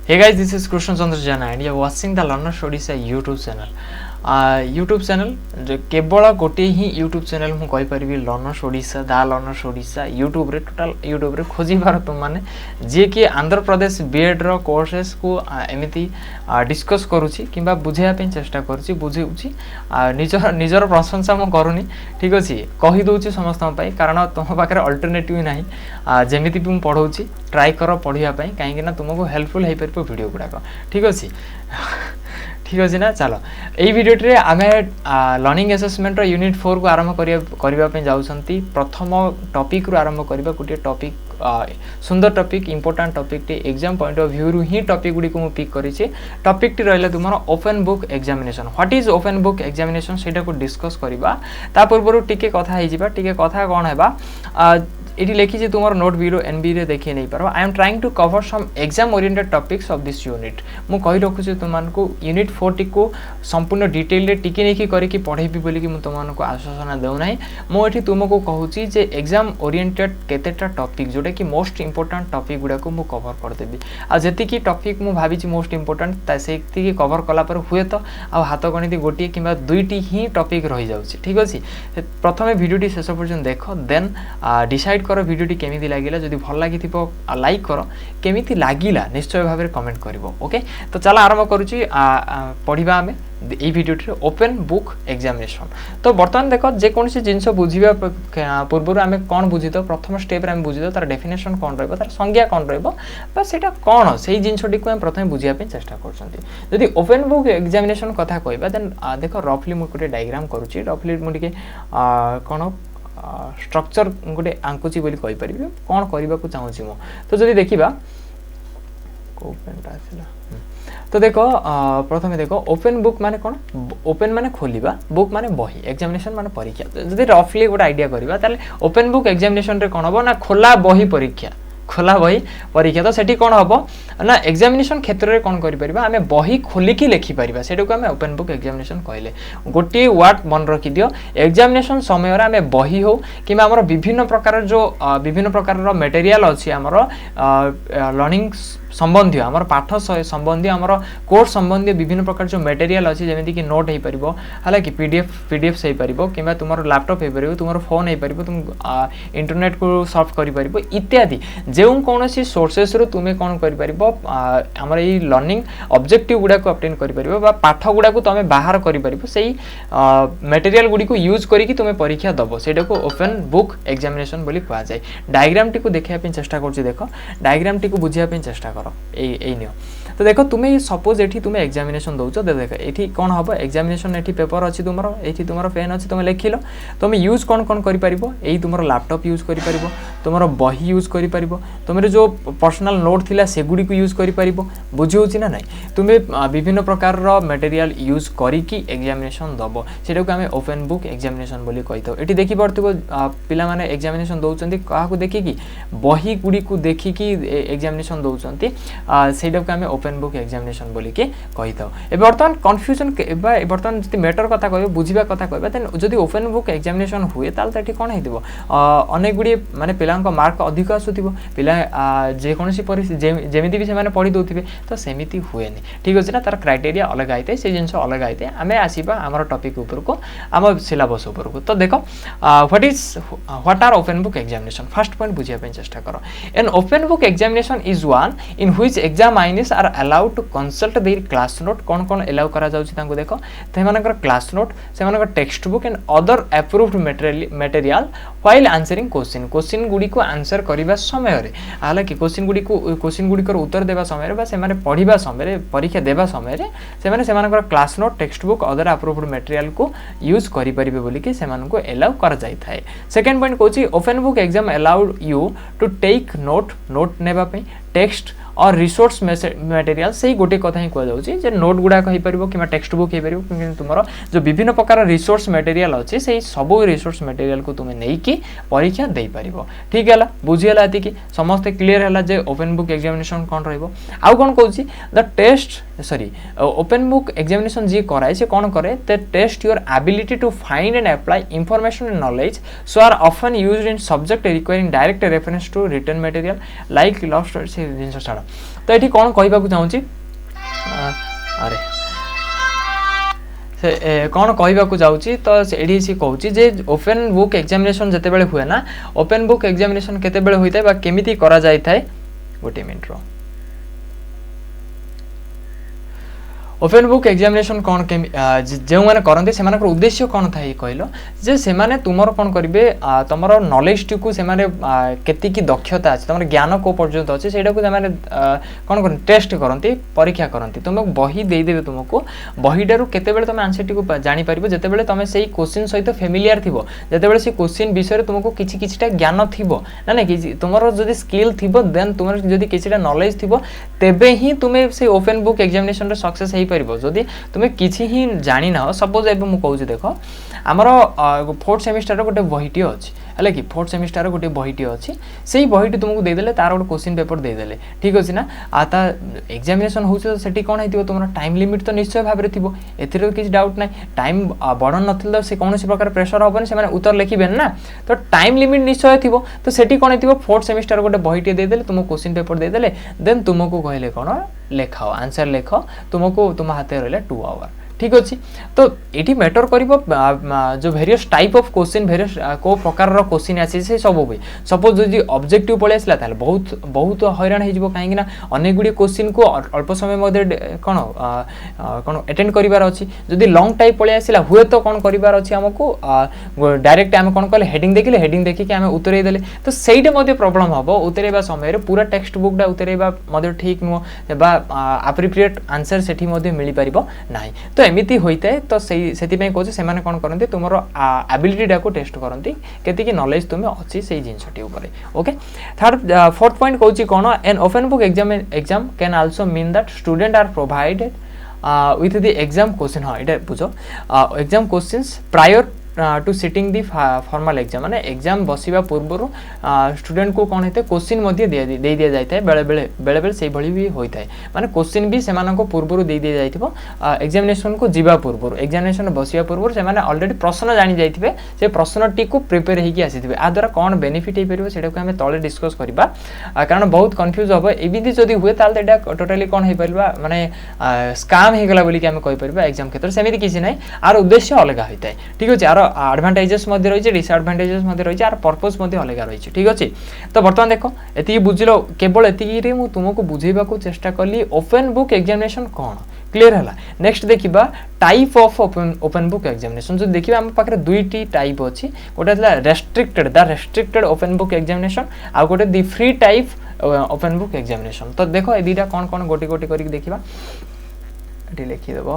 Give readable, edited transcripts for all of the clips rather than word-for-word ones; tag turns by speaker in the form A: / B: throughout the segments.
A: Hey guys, this is Krishna Chandra Jana and you are watching the Learner Stories YouTube channel. YouTube channel केवल गोटे ही YouTube channel मु कहि परिबी learners Odisha दा learners Odisha YouTube रे total YouTube रे खोजी बार तुम माने जे कि आंध्र प्रदेश बीएड रो कोर्सेस को एमिति डिस्कस करूची किबा बुझेया पे चेष्टा करूची बुझेउची निजर निजर प्रशंसा मु करूनी ठीक अछि कहि दोची समस्त पई कारण तुम पाखरे अल्टरनेटिव नाही जेमिति भी मु पढौची ट्राई करो पढिया पई काहे कि ना तुमको हेल्पफुल हे परबो वीडियो गुडा ठीक अछि ठीक अच्छे ना चलो यही भिडियोटे आम लर्निंग असेसमेंट यूनिट 4 को आरंभ करने जाऊँगी प्रथम टॉपिक रू आरंभ करबा गोटे टॉपिक सुंदर topic important topic T exam point of view रू ही टॉपिक गुडी को मु पिक करिछि टॉपिक टी रहला तुमर open book examination what is open book examination सेटा को डिस्कस करबा ता पूर्व टिके कथा हे जिबा टिके कथा कोन हेबा इटी लिखी तुम नोट वीडियो एनबी रे देखी नहीं पारो I am trying to cover some exam oriented topics of this unit मु कहि रखुछि तुमको यूनिट 4 को संपूर्ण डिटेल रे टिके नहीं करके पढ़ेबी बोली कि मु तुमको आश्वासन देउ नाही मु एठी तुमको कहूछि जे एग्जाम ओरिएंटेड केतेटा टॉपिक जोटा कि मोस्ट इंपोर्टेंट टॉपिक गुडा को मु कवर कर देबी आ जति की टॉपिक मु भाबी छि मोस्ट इंपोर्टेंट ता सेति की कवर कला पर हुए तो आ हाथ गणित गोटी किबा दुईटी ही टॉपिक रहि जाउछि ठीक अछि प्रथमे वीडियोटी शेष पर्यंत देखो देन डिसाइड कर वीडियोटी केमिति लागिला जदि भल लागिथिबो लाइक करो केमिति लागिला निश्चय भाव में कमेंट करिवो ओके तो चला आरंभ करूची पढिबा हमें এই ভিডিওটি ओपन बुक एग्जामिनेशन तो बर्तमान देखो जे कोन सी जिंस बुझिबा पूर्व आम कौन बुझी तो प्रथम स्टेप रे आम बुझी तो तार डेफिनेशन कौन रहबो तार संज्ञा कौन रहबो बा सेटा कौन सेही जिंसटी को हम प्रथम बुझिया पे चेष्टा करछंती यदि ओपन बुक एग्जामिनेशन कथा कहबा देन देखो रफली मु कोटे डायग्राम करूची रफली मु टिके कोन स्ट्रक्चर गोटे आंकुची बोली कहि परिबे कोन करबा को चाहूची मो तो जदि देखिबा ओपन आसिला तो देखो प्रथम देखो ओपन बुक माने कौन ओपन माने खोलिबा बुक माने बही एग्जामिनेशन माने परीक्षा जदि रफली गोटे आइडिया करबा ताले ओपन बुक एग्जामिनेशन रे कोन हो ना खोला बही परीक्षा खोला बही परीक्षा तो सेठी कोन हबो ना एग्जामिनेशन क्षेत्र रे कोन करि परिबा हमें बही खोली की लिखि परिबा सेटा को हमें ओपन बुक एग्जामिनेशन कहले गोटी वर्ड मन रखि दियो एग्जामिनेशन समय रे हमें बही हो किमा हमर विभिन्न प्रकार जो विभिन्न प्रकार रो मटेरियल अछि हमर लर्निंग संबंधी आमर पाठ संबंधी आमर कोर्स संबंधी विभिन्न प्रकार जो मटेरियल अच्छी जमी कि नोट हो पार है कि पीडीएफ हो पार कि तुम लैपटॉप हो पार तुम फोन हो पार तुम इंटरनेट को सर्च कर इत्यादि जो कौन सी सोर्सेस रु तुम्हें कौन कर ये लर्निंग ऑब्जेक्टिव गुड़ा को ऑब्टेन कर पाठ गुड़ा को तुम बाहर कर मटेरियल गुड़ी को यूज करके तुम्हें परीक्षा दब से ओपन बुक एग्जामिनेशन बोली कह जाए डायग्राम टी को देखा चेष्टा कर देख डायग्राम टी को बुझापी चेष्टा कर नियो तो देखो तुम्हें सपोज एठी तुम्हें एग्जामिनेशन दउचो देख एठी कोन हबो एग्जामिनेशन एठी पेपर अछि तुमरो एठी तुमरो पेन अछि तुम लिखिलो तुम यूज कोन कोन करि परिबो एही तुमरो लैपटॉप यूज करि परिबो तुमरो बही यूज करि परिबो तुमरे जो पर्सनल नोट थिला सेगुडी को यूज करि परिबो बुझिउछि ना नै तुम्हें विभिन्न प्रकार रो मटेरियल यूज करी की एग्जामिनेशन दबो सेटा को हमें ओपन बुक एग्जामिनेशन बोली कहितो एठी देखि परथिबो पिला माने एग्जामिनेशन दउचंती काहा को देखि की बही गुडी को देखि की एग्जामिनेशन दउचंती सेटा को हमें ओपन बुक एग्जामिनेशन बोली के कहि थाओ ए बर्तमान कंफ्यूजन ए बर्तमान जति मैटर कथा कहबो बुझिबा कथा कहबा देन जदि ओपन बुक एग्जामिनेशन हुए ताल त एठी कोन हेतिबो अनेक गुडी माने पिलांक मार्क अधिक आसुतिबो पिला जे कोनसी परिस्थिति जेमिति भी से माने पढि दोथिबे तो सेमिति हुएनी ठीक अछि ना तार क्राइटेरिया अलग आइते से जिंस अलग आइते हमें आसीबा हमर टॉपिक ऊपर को हम सिलेबस ऊपर को तो देखो what are open book examination first point बुझिया पे चेष्टा करो an open book examination is one in which examiners are allowed to consult their class note कौन कौन अलाउ करा जाउछि तांको देखो सेमानकर क्लास नोट सेमानकर text book and other approved material while answering question गुडी को आंसर करिबा समय रे हालांकि क्वेश्चन गुडी को उत्तर देबा समय रे बा से माने पढिबा समय रे परीक्षा देबा समय रे से माने सेमानकर class note text book other approved material को यूज करि परिबे बोली कि सेमान को अलाउ कर जाय थाए सेकंड पॉइंट कोची open book exam allowed you to take note नेबा पे टेक्स्ट और रिसोर्स मटेरियल से गोटे कथा ही कह जाउछि जे नोट गुडा कहि परिबो किमा टेक्स्ट बुक हे परिबो कि तुमरो जो विभिन्न प्रकार रिसोर्स मटेरियल अछि से सब रिसोर्स मटेरियल को तुमे नै कि परीक्षा देई परिबो ठीक हैला बुझियला एति कि समस्त क्लियर हैला जे ओपन बुक एग्जामिनेशन कोन रहइबो आउ कोन कहउछि the test sorry open book examination जे कराय से कोन करे the test your ability to find and apply information and knowledge so are often used in subject requiring direct reference to written material like lost से जिनस छाड़ तो ये कौन कहवाक चाहूँगी अरे से कौन कहवाक जाऊँगी तो ये सी कहूँ जे ओपन बुक एग्जामिनेशन जिते बड़े हुए ना ओपन बुक एग्जामिनेशन केते बेले होता है केमिति करा जाय थाए गोटे मिनट रो ओपन बुक एग्जामिनेशन कौन जो मैंने करते से उद्देश्य कौन था कहल जे से तुमर कौन करेंगे तुम नॉलेज टी को केतिकी दक्षता अच्छे तुम ज्ञान को पर्यंत अच्छे से कौन कर टेस्ट करती परीक्षा करती तुमको बही देदेवे तुमको बहीटारू केते तुम आंसर टी जापर जिते तुम से क्वेश्चन सहित फेमिलियर थी जिते से क्वेश्चन विषय तुमको किसी ज्ञान थी ना ना कि तुम जो स्किल थी देन तुम जो किसी नॉलेज थी तेबे ही तुम्हें से ओपन बुक एग्जामिनेशन सक्सेस जदि तुम्हें किसी ही जानी ना सपोज एवं मुझे कहूँ देख आमर 4th सेमिस्टर गोटे बहीटी अच्छी है कि 4th सेमिस्टर गोटे बहीटी अच्छी से बहीटी तुमको देदेले तार गोटे क्वेश्चन पेपर देदेले ठीक अच्छे ना आता एग्जामिनेशन हो कौन है तुम टाइम लिमिट तो निश्चय भाव में थो एथर किसी डाउट ना टाइम बढ़न न तो से कौन प्रकार प्रेसर हेनी से उत्तर लिखे ना तो टाइम लिमिट निश्चय थी तो सेठी कौन है 4th सेमिस्टर गोटे बहीटी देदेले तुमको क्वेश्चन पेपर देदेले देन तुमको कहले कौन लेखाओ आंसर लेख तुमको तुम हाथ रहा 2 आवर ठीक अच्छे तो ये मैटर कर जो various type of question various को प्रकार क्वेश्चन आसी से सब हुए सपोज जो ऑब्जेक्टिव पलि आसला ताले बहुत बहुत हैरान हो कहीं अनेक गुड़ी क्वेश्चन को अल्प समय कौन कौन अटेंड करार अच्छी जदि लंग टाइप पलि आसला हुए तो कौन करार अच्छी आमको डायरेक्ट आम कौन कले हेडिंग देखिले हेडिंग देखिए आम उत्तर देले तो सहीटे प्रॉब्लम हम उत्तरवा समय पूरा टेक्स्ट बुकटा उत्तरवा ठीक नुह एप्रोप्रिएट आंसर से मिल पार ना तो एमती होता है तो से कहूँ से कौन करते तुम एबिलिटी को टेस्ट करती केतिकी नॉलेज तुम्हें अच्छी से जिनसटी ओके 4th पॉइंट कहूँ कौन an open book exam can also mean that student are provided with the exam question हाँ ये बुझ exam questions prior to sitting the formal exam माने एग्जाम बसिबा पूर्व स्टूडेंट को कौन होता है क्वेश्चन दे दिया जाता है बेले बेले से भली भी होता है माने क्वेश्चन भी से पूर्व दे दिया जाइथिबो एग्जामिनेशन को जीवा पूर्व एग्जामिनेशन बसिबा पूर्व से ऑलरेडी प्रश्न जानी जाइथिबे से प्रश्न टी को प्रिपेयर होगी आसीथिबे आ द्वारा कौन बेनिफिट हो पारिबो सेटा को हमें तले डिस्कस करबा कारण बहुत कंफ्यूज हम एबिधि जदि हुए ताल एटा टोटली कौन हो पारिबा माने स्कैम हो गला बोली कि हमें कहि पारिबा एग्जाम क्षेत्र सेमिति किछि नै आर उद्देश्य अलग होता है ठीक अछि आर एडवांटेजेस रही डिसएडवांटेजेस रही आर पर्पस अलग रही ठीक अच्छे तो बर्तमान देख ये बुझल केवल एति तुमको बुझेबा को चेष्टा कली ओपन बुक एग्जामिनेशन कौन क्लियर है नेक्स्ट देखा type of open book examination जो देखिए आम पाखे 2टी टाइप अच्छी गोटे restricted the restricted open book examination आ गोटे the free type open book examination तो देखो ये दुटा कौन कौन गोटे गोटे करके देखा ये लिखिदेव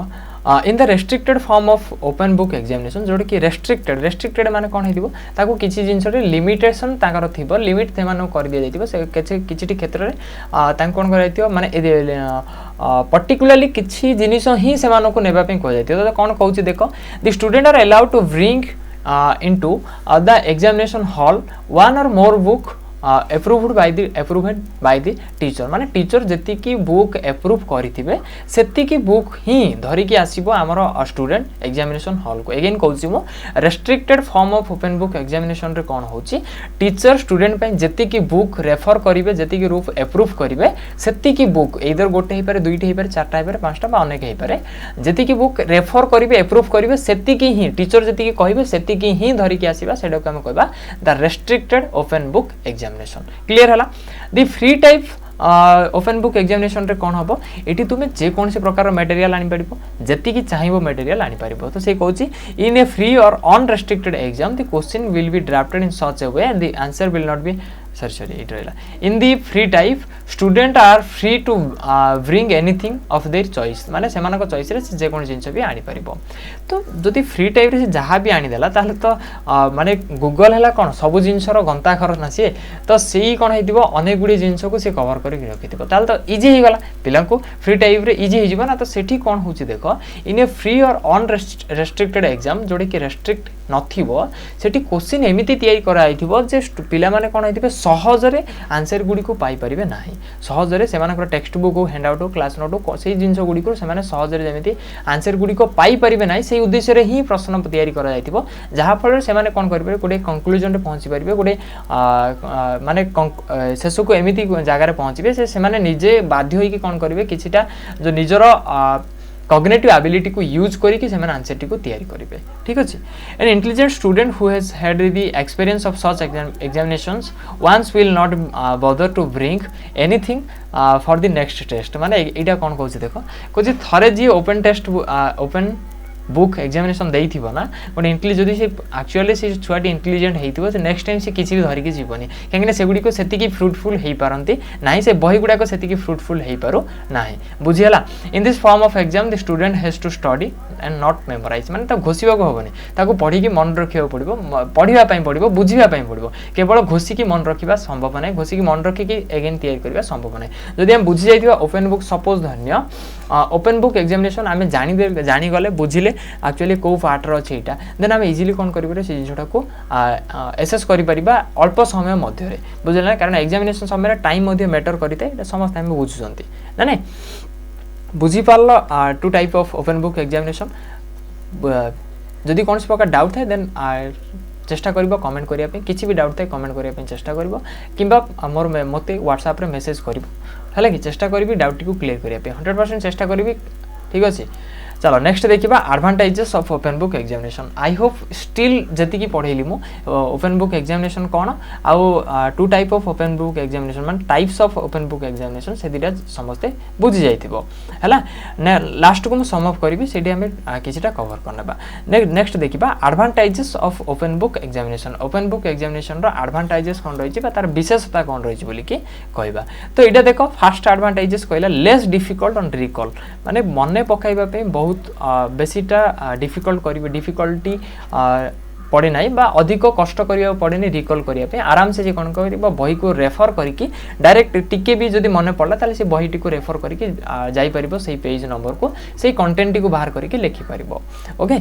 A: in the restricted form of open book examination जोटा कि रेस्ट्रिक्टेड माने कौन हो किसी जिनस लिमिटेशन थी लिमिट से कर दि जाए किसी क्षेत्र में कौन कर माने पर्टिकुलरली किसी जिनिस ही से नापी कह तो कौन कहूँ देख the student are allowed to bring into the examination hall one or more book approved by the teacher माने टीचर जेतिकी बुक एप्रूव करिथिबे सेतिकी बुक ही धरिकी आसीबो हमर स्टूडेंट एग्जामिनेशन हॉल को अगेन कहूची मो restricted form of open book examination रे कोन होची टीचर स्टूडेंट पे जेतिकी बुक रेफर करिवे जेतिकी रूप एप्रूव करिवे सेतिकी बुक इधर गोटे हे पारे दुईटी हे पारे चारटा हे पारे पांचटा बा अनेक हे पारे जेतिकी बुक रेफर करिवे एप्रूव करिवे सेतिकी ही टीचर जेतिकी कहिबे सेतिकी ही धरिकी आसीबा सेडा को हम कहबा the restricted open book examination clear हला the free type open book examination रे कोन हबो एटी तुमे जे कोन से प्रकार मटेरियल आनि पड़िबो जति की चाहिबो मटेरियल आनि पारिबो तो से कहूची in a free or unrestricted exam the question will be drafted in such a way and the answer will not be sorry it रहा in the free type student are free to bring anything of their choice माने सेमान को choice रे जे कोन जिंस भी आनी परिबो तो जदि free type रे जहाँ भी आनी देला ताहले तो माने गूगल हला कोन सब जिंस रो गंता खर ना सी तो सेही कोन हेतिबो अनेक गुडी जिंस को से कवर करके रखिथिबो ताहले तो इजी हे गला पिला को फ्री टाइप रे इजी हे जिवो ना तो सेठी कोन होची देखो इन a free or unrestricted exam जोडे कि रेस्ट्रिक्ट नथिबो सेठी क्वेश्चन एमिति तयारी करा आइथिबो जे पिला माने कोन हेतिबे सहजरे आंसर गुडी को पाई परिबे नाही सहजरे सेमानकर टेक्स्ट बुक हो हैंडआउट हो क्लास नोट हो से जिनस गुड़ी को सेमाने सहजरे जेमिति आंसर गुड़ी को पाई परिबे नाही से उद्देश्य रे ही प्रश्न तैयारी करा जायतिबो जहा फल सेमाने कोन करिबे गोटे कंक्लूजन रे पहुंची परिबे गोटे माने शेष को एमिति जगह रे पहुंचबे से माने निजे बाध्य होई कि कोन करिबे किछिटा जो निजर cognitive ability को यूज करिके से माने आंसर टी को तैयारी करिवे ठीक अछि an intelligent student who has had the experience of such examinations once will not bother to bring anything for the next test माने एटा कोन कहउछि देखो कोछि थरे जी open test open book examination देई थिबो ना गोटे इंटेलिजेंट जदि से एक्चुअली से छुआटी इंटेलिजेंट हेइथिबो से नेक्स्ट टाइम से किछि भी धरि के जीवनी काहे से गुडी को सेति की फ्रूटफुल हेइ पारंती नाही से बही गुडा को सेति की फ्रूटफुल हेइ पारो नाही बुझियला in this form of exam the student has to study and not memorize माने त घोषिबा को होबनी ताको पढी की मन रखियो पड़िबो पढिबा पई पड़िबो बुझिबा पई पड़िबो केवल घोषि की मन रखिबा संभव नै घोषि की मन रखि की अगेन तैयारी करबा संभव नै जदि हम बुझि जाइथिबा ओपन बुक सपोज धन्य ओपन बुक एग्जामिनेशन आमे जानि गले बुझिले एक्चुअली को पार्ट रो अछि एटा देन हम इजीली कोन करिबे से जिनछटा को एसेस करि परिबा अल्प समय मध्य रे बुझले कारण एग्जामिनेशन समय टाइम मध्य मैटर करिते एटा समस्त हम बुझुचंती ना बुझी पारलो two type of open book examination जदि कोन प्रकार डाउट है देन चेष्टा करिबो कमेंट करिया पे किछि भी डाउट थे कमेंट करिया पे चेष्टा करिबो किबा मोर मते व्हाट्सएप रे मेसेज करिबो हला कि चेष्टा करिबी डाउट को क्लियर करिया पे 100% चेष्टा करिबी ठीक अछि चलो नेक्स्ट देखिबा advantages of open book examination I hope still जति की पढेली मु ओपन बुक एग्जामिनेशन कोन आउ two type of open book examination मान types of open book examination से दिटा समस्ते बुझी जाइथिबो हला लास्ट को मु सम अप करबी सेठी हमें किछटा कवर करनबा नेक्स्ट देखिबा advantages of open book examination रो एडवांटेजेस कोन रहिछि बा तार विशेषता कोन रहिछि बोली कि कहबा तो एटा देखो फर्स्ट एडवांटेजेस कहला लेस डिफिकल्ट ऑन रिकॉल माने मने पकाइबा पे बहुत बेसीटा डिफिकल्ट करिवे डिफिकल्टी पड़े ना बा अधिक कष्ट करिया पड़े नहीं रिकॉल करिया पे आराम से जे कोन करिबा बही को रेफर करिकि डायरेक्ट टिके भी जदी मने पड़ला ताले से बही टी को रेफर करिकि जाई परिबो सही पेज नंबर को सही कंटेंट टी को बाहर करिकि लिखि परिबो ओके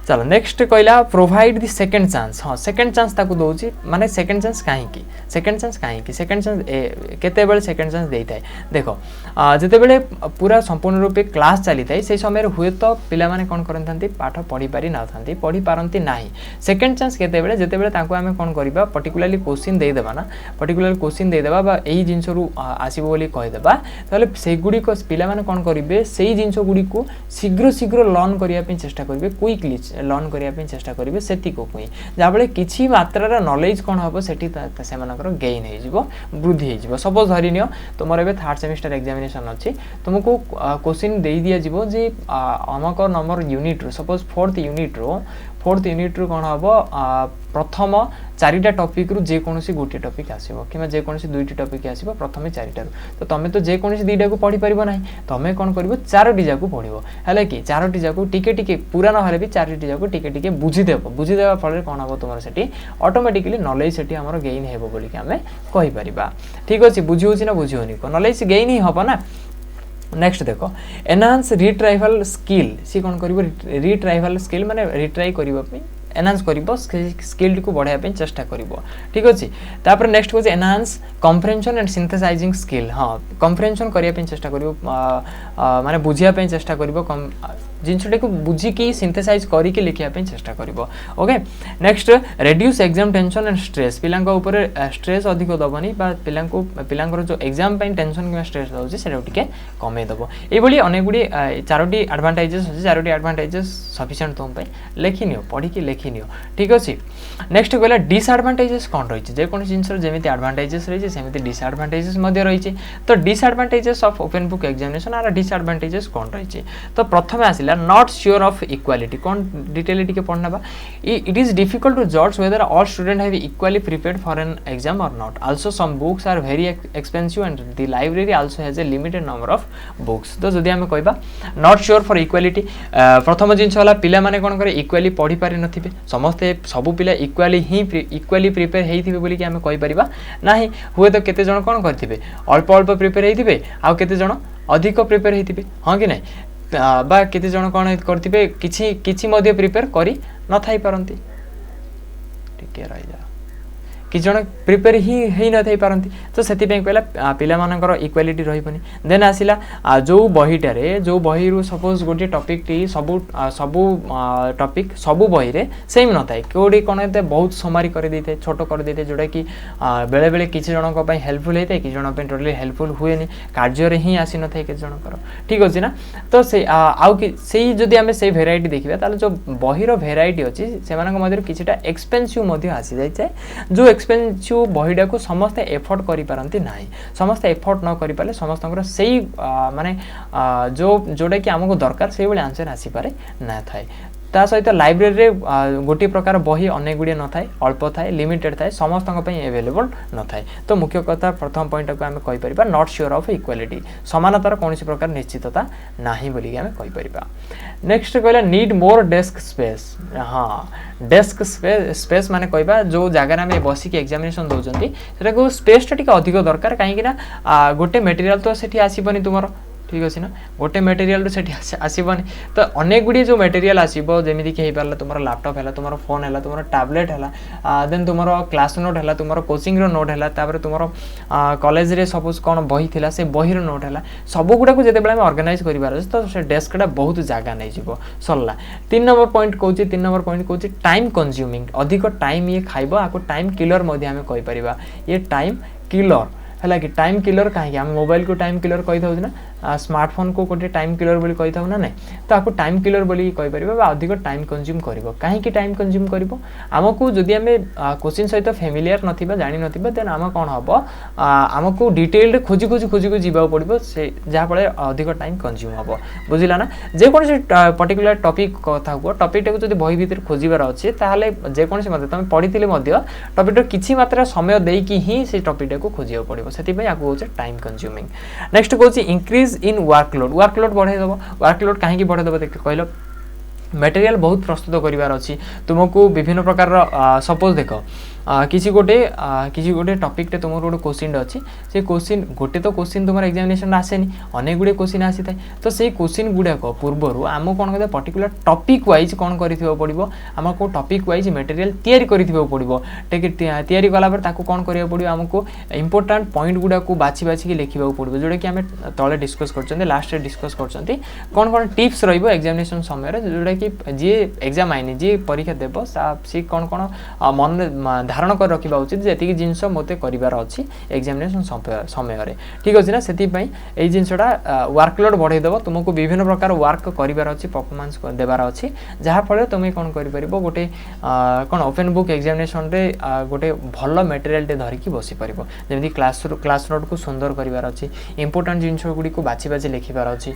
A: चलो नेक्स्ट कहला प्रोवाइड द सेकंड चांस हाँ सेकंड चांस ताकू दोची माने सेकंड चांस काहे की सेकंड चांस केते बेले सेकंड चांस देई थाए देखो जते बेले पूरा संपूर्ण रूपे क्लास चली थाए से समय रे हुए तो पिला माने कोन करनथांती पाठ पढी पारि ना थांती पढी पारंती नाही सेकंड चांस केते बेले जते बेले ताकू हमें कोन करबा पर्टिकुलरली क्वेश्चन देई देबा ना पर्टिकुलर क्वेश्चन देई देबा बा एही जिंस रु आसीबो बोली कहि देबा ताले से गुडी को पिला माने कोन करिवे सेही जिंस गुडी को शीघ्र शीघ्र लर्न करिया पे चेष्टा करिवे क्विकली लर्न करिया पे चेष्टा करिवे सेति को कोई जाबळे किछि मात्रा नॉलेज कोन हबो सेठी से मानकर गेन हे जिवो वृद्धि हे जिवो सपोज धरिनियो तुमर एबे थर्ड सेमेस्टर एग्जामिनेशन अछि तुमको क्वेश्चन देई दिया जिवो जे हमको नंबर यूनिट रो सपोज फोर्थ यूनिट रो कोन हबो प्रथम चारिटा टॉपिक रु जे कोनसी गोटे टॉपिक आसीबो किमा जे कोनसी दुईटी टॉपिक आसीबो प्रथमे चारिटा रु तो तमे तो जे कोनसी दुईटा को पढी परिबो नाही तमे कोन करबो चारोटी जाको पढिबो हले कि चारोटी जाको टिके टिके पूरा न हले भी चारोटी जाको टिके टिके बुझी देबा फल कोन हबो तुमर सेठी ऑटोमेटिकली नॉलेज सेठी हमर गेइन हेबो बोली कि हमें कहि परिबा ठीक अछि बुझियो छि ना बुझियोनी को नॉलेज गेइन ही हबो ना नेक्स्ट देखो एनहांस रिट्राइवल स्किल सी कोन करबो रिट्राइवल स्किल माने रिट्राई करबो पे एनहांस करिबो स्किल को बढ़ाया पे चेष्टा करिबो ठीक अछि तापर नेक्स्ट को enhance comprehension and synthesising skill हां कॉम्प्रिहेंशन करिया पे चेष्टा करिबो माने बुझिया पे चेष्टा करिबो जिनसटे को बुझी की सिंथेसाइज करी के लिखिया पे चेष्टा करिबो okay next reduce exam tension and stress पिलांका ऊपर स्ट्रेस अधिक दबनी बा पिलांकर जो एग्जाम पे टेंशन के स्ट्रेस होची सेटा टिके कमे दबो ए बली अनेक गुडी चारोटी एडवांटेजेस होची चारोटी एडवांटेजेस सफिशिएंट तुम पे लेखिनियो पढी के लेखिनियो ठीक अछि नेक्स्ट कहला डिसएडवांटेजेस कोन रहिछि जे कोन जिंसर जेमिति एडवांटेजेस रहिछि सेमिति डिसएडवांटेजेस मध्ये रहिछि तो disadvantages of open book examination are disadvantages कोन रहिछि तो प्रथमे आसिला not sure of equality कौन डिटेलिटी के पढ़ना बा it is difficult to judge whether all students have equally prepared for an exam or not also some books are very expensive and the library also has a limited number of books तो जदि हमें कहबा not sure for equality प्रथम जिंस वाला पिला माने कोन करे equally पढ़ी पारि नथिबे समस्त सब पिला इक्वाली प्रिपेयर हेइथिबे बोली कि हमें कहि परिबा नाही हुए तो केते जण कोन करथिबे अल्प अल्प प्रिपेयर हेइथिबे आ केते जण अधिक प्रिपेयर हेइथिबे हां कि नै बा केते जण कोन करथिबे किछि मध्य प्रिपेयर करी न थाई परंती ठीक है रहि जा कि जन प्रिपेयर ही न थई पारंती तो सेति पे कहला पिला मानकर इक्वालिटी रहिबनी देन आसिला जो बहीटारे जो बही रु सपोज गोटे टॉपिक टी सबु टॉपिक सबु बही रे सेम न थाए कोडी कोन एते बहुत समारी कर देते छोटो कर देते जोटा कि बेले बेले किछि जन को पई हेल्पफुल हेते कि जन पे टोटली हेल्पफुल हुएनी कार्य रे ही आसी न थाए कि जन कर ठीक अछि ना तो से आउ कि सेही जदि हमें से वेराइटी देखिबा ताले जो बही रो वेराइटी अछि से मानक मध्य किछिटा एक्सपेंसिव मध्य आसी जाय छै जो एक्सपेंसिव बहीडा को समस्त एफर्ट करि पारंती नाही समस्त एफर्ट न करि पाले समस्तଙ୍କର सेही माने जो जोडा कि हमको दरकार सेही बेले आंसर आसी पारे ना थाए ता सहित लाइब्रेरी रे गोटी प्रकार बही अनेक गुडी न थाए अल्प थाए लिमिटेड थाए समस्तଙ୍କ ପାଇଁ अवेलेबल न थाए तो मुख्य कथा प्रथम पॉइंट को हमें कहि परिबा नॉट श्योर ऑफ इक्वालिटी समानतार कोनसी प्रकार निश्चितता नाही बोली हमें कहि परिबा नेक्स्ट कहला नीड मोर डेस्क स्पेस हां डेस्क स्पेस माने कहबा जो जगह में बसी के एग्जामिनेशन दोजंती सेटा को स्पेस टा अधिक दरकार काहे कि ना गोटे मटेरियल तो सेठी आसीबनी तुमरो ठीक अछि ना गोटे मटेरियल रो सेठी आसीबनी तो अनेक गुडी जो मटेरियल आसीबो जेमिति कि हे परला तुमरो लैपटॉप हैला तुमरो फोन हैला तुमरो टैबलेट हैला देन तुमरो क्लास नोट हैला तुमरो कोचिंग रो नोट हैला तापर तुमरो कॉलेज रे सपोज कोन बही थिला से बही रो नोट हैला सब गुडा को जेते बेला हम ऑर्गेनाइज करिबार तो से डेस्क टा बहुत जागा नै जिवो सरला 3 नंबर पॉइंट कहूची टाइम कंज्यूमिंग अधिक टाइम ये खाइबो आको टाइम किलर मध्ये हमें कहि परिबा ये टाइम किलर है कि टाइम किलर कहीं आम मोबाइल को टाइम किलर कही था ना स्मार्टफोन को गोटे टाइम किलर बोली कही था ना नहीं तो आपको टाइम किलर बोली कहि परिबा अधिक टाइम कंज्यूम करिवो काहे कि टाइम कंज्यूम करिवो हमको जदि हमें क्वेश्चन सहित फेमिलियर नथिबा जानि नथिबा देन हम कोन हबो हमको डिटेल रे खोजी जीवा पड़िबो से जहा पळे अधिक टाइम कंज्यूम हबो बुझिला ना जे कोन से पर्टिकुलर टॉपिक कथा को टॉपिक टा को जदि बही भीतर खोजिबार अछि ताहाले जे कोन से मते तमे पढिथिले मध्य टॉपिक रो किछि मात्रा समय देई कि ही से टॉपिक टा को खोजिया पड़िबो सेति पय आको होचे टाइम कंज्यूमिंग नेक्स्ट कोछि इंक्रीज इन वर्कलोड बढ़ाई दबो वर्कलोड काहे की बढ़ाई दबो देख कहलो मटेरियल बहुत प्रस्तुत करिवार अछि तुमको विभिन्न प्रकार सपोज देखो किसी गोटे टॉपिक टे तुमर गोटे क्वेश्चन अछि से क्वेश्चन गोटे तो क्वेश्चन तुमर एग्जामिनेशन आसेनी अनेक गुडे क्वेश्चन आसी थाए तो से क्वेश्चन गुडा को पूर्वरु आम कोन कहते पर्टिकुलर टॉपिक वाइज कोन करिथिबो पड़िबो हमको टॉपिक वाइज मटेरियल तयारी करिथिबो पड़िबो तयारी कला पर ताको कोन करियो पड़िबो हमको इंपोर्टेंट पॉइंट गुडा को बाछि के लिखिबो पड़िबो जोडा कि हमें तळे डिस्कस करछन्ते लास्ट रे डिस्कस करछन्ते कोन टिप्स रहइबो एग्जामिनेशन समय रे जोडा कि जे एग्जाम आइनी जे परीक्षा देबो से कोन मन धारण कर रखिबा उचित जेति जिंस मते करिवार अछि एग्जामिनेशन समय रे ठीक अछि ना सेति पई एई जिंसटा वर्कलोड बढ़ाई देबो तुमको विभिन्न प्रकार वर्क करिवार अछि परफॉर्मेंस देबार अछि जहा फळे तुमे कोन करि परिबो गोटे कोन ओपन बुक एग्जामिनेशन रे गोटे भलो मटेरियल टे धरि कि बसी परिबो जेमिति क्लास नोट को सुंदर करिवार अछि इंपोर्टेंट जिंस गुडी को बाछि लिखिबार अछि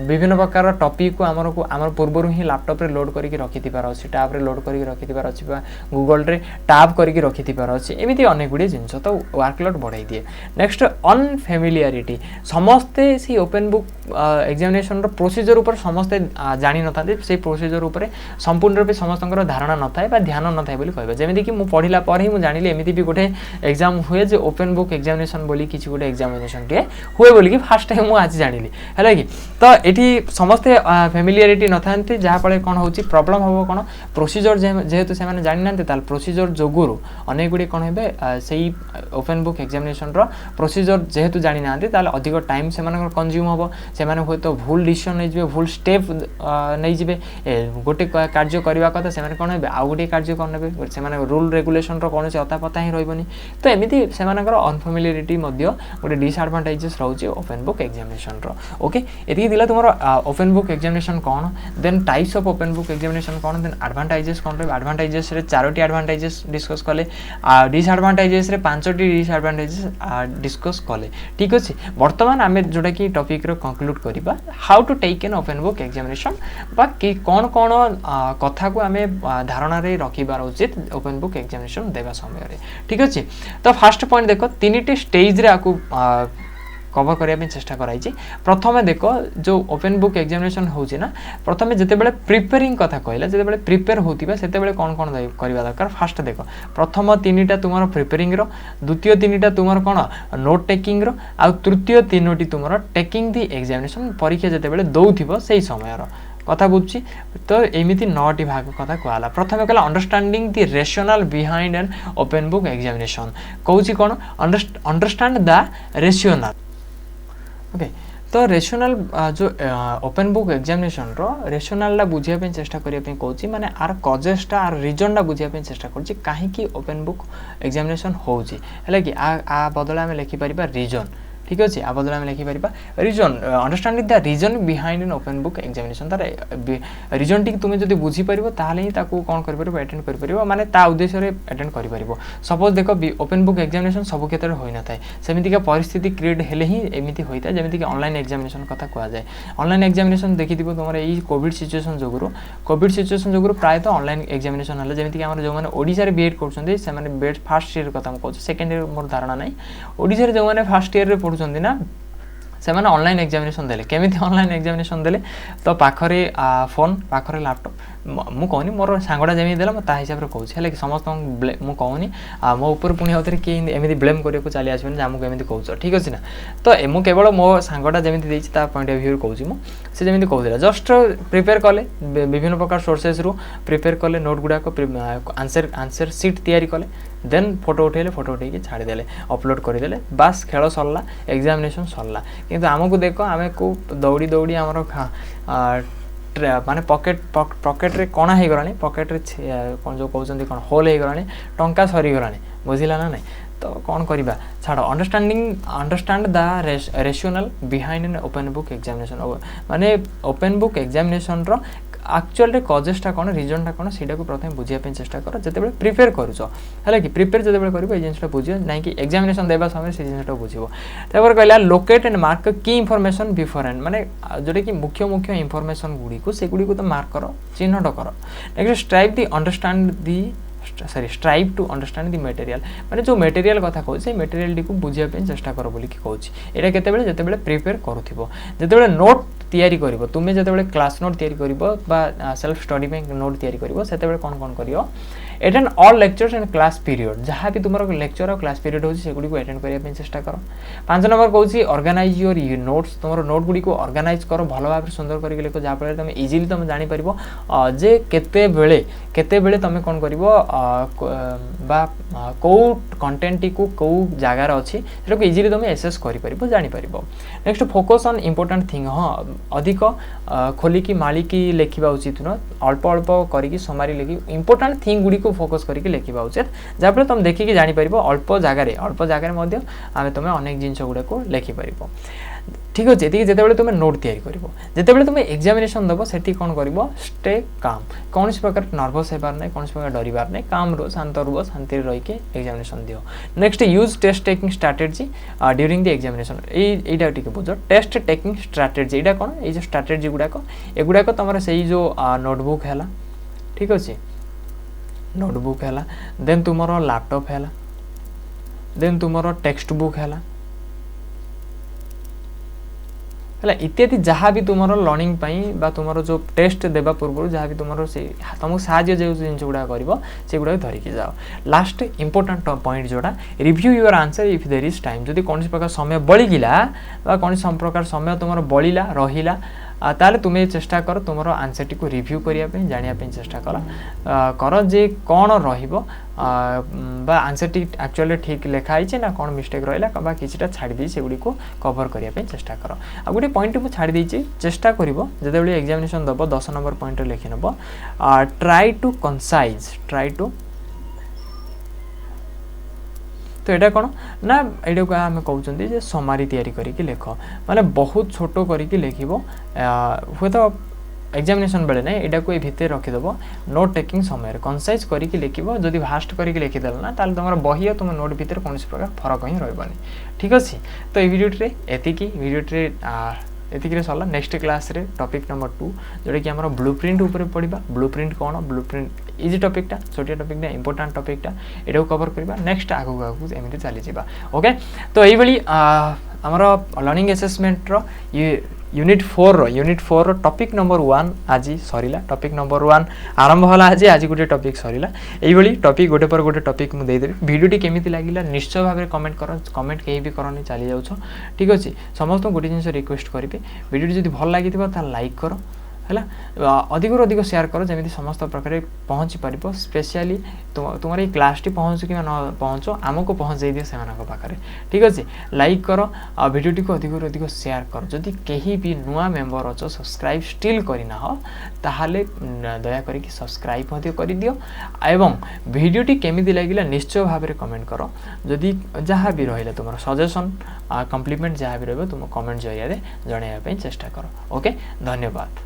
A: विभिन्न प्रकार टॉपिक को हमर पूर्वरु ही लैपटॉप रे लोड करिकि रखितिबार अछि टैब रे लोड करिकि रखितिबार अछि गूगल रे टैब करिकि रखितिबार अछि एमिति अनेक गुडी जिंस तो वर्कलोड बढ़ाई दिए नेक्स्ट अनफेमिलियरिटी समस्ते सी ओपन बुक एग्जामिनेशन रो प्रोसीजर ऊपर समस्ते जानि न थाते से प्रोसीजर ऊपर संपूर्ण रूप समस्तଙ୍କର धारणा न थाए बा ध्यान न थाए बोली कहबा जेमिति कि मु पढिला पर ही मु जानिले एमिति भी गोटे एग्जाम हुए जे ओपन बुक एग्जामिनेशन बोली किछि गोटे एग्जामिनेशन के हुए बोली कि फर्स्ट टाइम मु आज जानिली हैला कि तो एठी समस्ते फेमिलियरिटी न थांते जहा पळे कोन होची प्रॉब्लम होबो कोन प्रोसीजर जेहेतु से माने जानि नांते ताल प्रोसीजर जोगुरु अनेक गुडी कोन हेबे सेही ओपन बुक एग्जामिनेशन रो प्रोसीजर जेहेतु जानि नांते ताल अधिक टाइम से माने कंज्यूम होबो से माने होय तो भूल डिसीजन नै जिवे भूल स्टेप नै जिवे गोटे कार्य करबा कथा से माने कोन हेबे आ गोटे कार्य कोन हेबे से माने रूल रेगुलेशन रो कोन से अता पता ही रहइबनी तो एमिति से मानकर अनफेमिलियरिटी मध्य गोटे डिसएडवांटेजेस रहउची ओपन बुक एग्जामिनेशन रो ओके एति दिला तुमरो ओपन बुक एग्जामिनेशन कोन देन types of open book examination कोन देन एडवांटेजेस कोन रे एडवांटेजेस रे चारोटी एडवांटेजेस डिस्कस कले डिसएडवांटेजेस रे पांचटी डिसएडवांटेजेस डिस्कस कले ठीक अछि वर्तमान हमें जोटा कि टॉपिक रो कंक्लूड करिबा how to take an open book examination बा कि कोन कोन कथा को हमें धारणा रे रखिबार उचित ओपन बुक एग्जामिनेशन देबा समय रे ठीक अछि तो फर्स्ट पॉइंट देखो तीनटी स्टेज रे आकु कवर करिया चेष्टा कराई प्रथमे देखो जो ओपन बुक एग्जामिनेशन होची ना प्रथमे जते बेले प्रिपेयरिंग कथा कहला जते बेले प्रिपेयर होतिबा सेते बेले कोन कोन करबा दरकार फर्स्ट देखो प्रथम तीनटा तुमरो प्रिपेयरिंग रो द्वितीय तीनटा तुमरो कोन नोट टेकिंग रो आ तृतीय तीनोटी तुमरो टेकिंग दी एग्जामिनेशन परीक्षा जते बेले दउथिबो सेही समय रो कथा बुझी तो एमती 9टी भाग कथा कहला प्रथम कहला understanding the rational behind an open book examination कहूँ कौन अंडरस्टैंड द रेशनल ओके तो रेशनल जो ओपन बुक एग्जामिनेशन रो रेशनल बुझापी चेष्टा करने कहूँ माने आर कजेसटा आर रिजनटा बुझापी चेष्टा करुँच कहीं ओपन बुक एग्जामिनेशन होउची है कि आ बदला आम लिखिपर रिजन ठीक अच्छे आ बदल आम लिखिपर reason understanding the reason behind an open book examination तार रिजन टी तुम जो बुझीपर ताल ही कौन कर एटेंड कर माने ता उद्देश्य एटेंड कर सपोज देख ओपन बुक एग्जामिनेशन सब क्षेत्र में होना था सेमितिका परिस्थिति क्रिएट हेले ही एमती होता है जमीक ऑनलाइन एग्जामिनेशन कथा कहुए ऑनलाइन एग्जामिनेशन देखी तुम ये कोविड सिचुएशन जो प्रायतः ऑनलाइन एग्जामिनेशन है जमीक जो मैंने ओडिशा बीएड कर बीएड फर्स्ट ईयर कथा कहूँ सेकेंड ईयर मोर धारणा ना ओडिशा जो मैंने फर्स्ट ईयर पढ़ुं ना से मैंने ऑनलाइन एग्जामिनेशन देले केमिति ऑनलाइन एग्जामिनेशन देले तो पाखरे फोन पाखरे लैपटॉप मु कहूनी मोर सांगटा जमी देला मैं हिसाब से कहूँ है कि समस्त मु कहूनी मो ऊपर पुणी आउे कि एमती ब्लेम करने चली आसबे आमको एमती कहूँ ठीक अच्छे ना तो मु केवल मो सांगटा जमी देती पॉइंट ऑफ व्यू कहूँ मुझे जमी कहूला जस्ट प्रिपेयर कले विभिन्न प्रकार सोर्सेस रु प्रिपेयर कले नोट गुड़ाक आंसर सीट तैयारी कले देन फोटो उठेले फोटो उठे छाड़देले अपलोड करदेले बास खेल सरला एग्जामिनेशन सरला किंतु आमको देख आम को दौड़ी दौड़ी आमर माने पॉकेट रे कणा हो गला पॉकेट रे जो कहते कौन होल हो गला टंका सरीगला बुझिला ना नहीं तो कौन करवा छाड़ understand the rational behind an open book examination माने ओपन बुक एग्जामिनेशन रो एक्चुअल कजेसटा कौन रिजनटा कौन से प्रथम बुझापी चेष्टा कर जो प्रिपेयर करुच है कि प्रिपेयर जो कर जिनसा बुझ ना कि एग्जामिनेशन देवा समय से जिनटा बुझे तापर कहला लोकेट एंड मार्क की इनफॉरमेशन बिफोर हैंड माने जोटा कि मुख्य मुख्य इनफॉरमेशन गुड़ी से गुड़ी को तो मार्क कर चिन्हट कर next strive the understand the strive to understand the material माने जो मटेरियल कथा कहूँ से मटेरियल को बुझापी चेष्टा कर बोली कहूँ यहाँ केतबेले जेतेबेले प्रिपेयर करुथिबो जेतेबेले नोट तैयारी करिवो तुमे जेतेबेले क्लास नोट तैयारी करिवो बा सेल्फ स्टडी पे नोट तैयारी करिवो सेतेबेले कौन करिवो attend all lectures and class period जहाँ भी तुम लेक्चर और क्लास पीरियड होची सेगुडी को एटेंड करने चेष्टा कर 5 नंबर कहूँ ऑर्गेनाइज योर नोट्स तुम नोट गुड़ी को ऑर्गेनाइज कर भल भाव सुंदर करके लिख जहाँफल तुम इजिली तुम जापर जे केते बेले तुम कौन कर कौ कंटेंट टी को कौ जगार अच्छी से इजिली तुम एसेस कर जापर next focus on important thing हाँ अधिक खोलिकी मालिकी लिखा उचित नुह अल्प अल्प करके समारी लिखी इंपोर्टेंट थिंग गुड़ी को फोकस करके लिखा उचित जहाँफल तुम देखिकी जापर अल्प जगार आम तुम अनेक जिन गुड़ा को लिखिपर ठीक अच्छे ये जिते तुम नोट तैयारी कर तुम एग्जामिनेशन दब से कौन कर स्टे काम कौन प्रकार नर्भस होबार ना कौन प्रकार डरबार ना काम रो शांत रुह शांति रहीकि एग्जामिनेशन दियो next use test taking strategy during the examination यहीटा टी बुझ टेस्ट टेकिंग स्ट्राटेजी यहाँ कौन ये स्ट्राटेजी गुड़ाक एगुड़ाक तुम से जो नोटबुक है ठीक अच्छे नोटबुक है देन तुमर लैपटॉप है देन तुमर टेक्स्ट बुक है इत्यादि जहाँ भी तुम लर्निंग बा तुम जो टेस्ट देवा पूर्व जहाँ भी तुम से तुमको साहय जो जिन गुड़ा कर धरिकी जाओ लास्ट इंपोर्टेंट पॉइंट जोड़ा review your answer if there is time जदि कौन प्रकार समय बळीगिला बा कौन प्रकार समय तुम रहा रहिला ताले तुम्हें चेष्टा कर तुम आंसर टी को रिव्यू करने जानापी चेष्टा कर जे कौन रहा आंसर टी एक्चुअली ठीक लिखाई ना कौन मिस्टेक रहा किसी छाड़ी से गुड़ी को कवर करने चेष्टा कर आ गोटे पॉइंट मुझे छाड़ी चेष्टा कर जो एग्जामिनेशन दब 10 नंबर पॉइंट लिखि नब try to concise try to तो यहाँ कौन ना यहाँ आम कहते समारी तैयारी करके लिख माने बहुत छोट करके लिख हे तो एग्जामिनेशन बेले ना यहाँ को भितर रखीदेव नोट टेकिंग समय कंसाइज करके लिख जदि भास्ट करके लिखिदेल ना ताल तुम बही तुम नोट भितर कौन प्रकार फरक ही रही ठीक अच्छे तो ये भिडियोटे भिडियोटे एतिक सरला नेक्स्ट क्लास रे टॉपिक नंबर 2 जोटा कि आम ब्लूप्रिंट ऊपर पढ़ा ब्लूप्रिंट कौन ब्लूप्रिंट इजी टॉपिकटा छोटिया टॉपिकटा इंपोर्टेंट टॉपिकटा एटा कवर करबा नेक्स्ट आगु आगु एमती चली जावा ओके तो यही आमर लर्निंग असेसमेंट रो यूनिट 4 टॉपिक नंबर 1 आज सरीला टॉपिक नंबर 1 आरंभ होला आज गोटे टॉपिक सरीला यही टॉपिक गोटे पर गोटे टॉपिक मुझे देदेवी वीडियोटी केमिति लागिला निश्चय भाव में कमेंट कर कमेंट कहीं भी करनी चली जाऊँ ठीक अच्छे समस्त गोटे जिन रिक्वेस्ट करी वीडियो जब भल लगी लाइक कर है अधिक अधिक शेयर कर जमी समस्त प्रकार पहुँची पार स्पेशली तुम ये क्लास टी पहुँचु कि न पहुँच आमको पहुँचे दियो से पाखे ठीक अच्छे लाइक कर भिडियो को अधिक अधिक शेयर कर जदि कहीं भी नुआ मेंबर अच्छो सब्सक्राइब स्टिल करना ताहले दया करी सब्सक्राइब कर दियो एवं भिडियोटी केमिति लागिला निश्चय भाव में कमेंट कर जदि जहाँ भी रहा तुम सजेशन कम्प्लीमेंट जहाँ भी रहा तुम कमेंट जरिया जनवाई चेष्टा कर ओके धन्यवाद।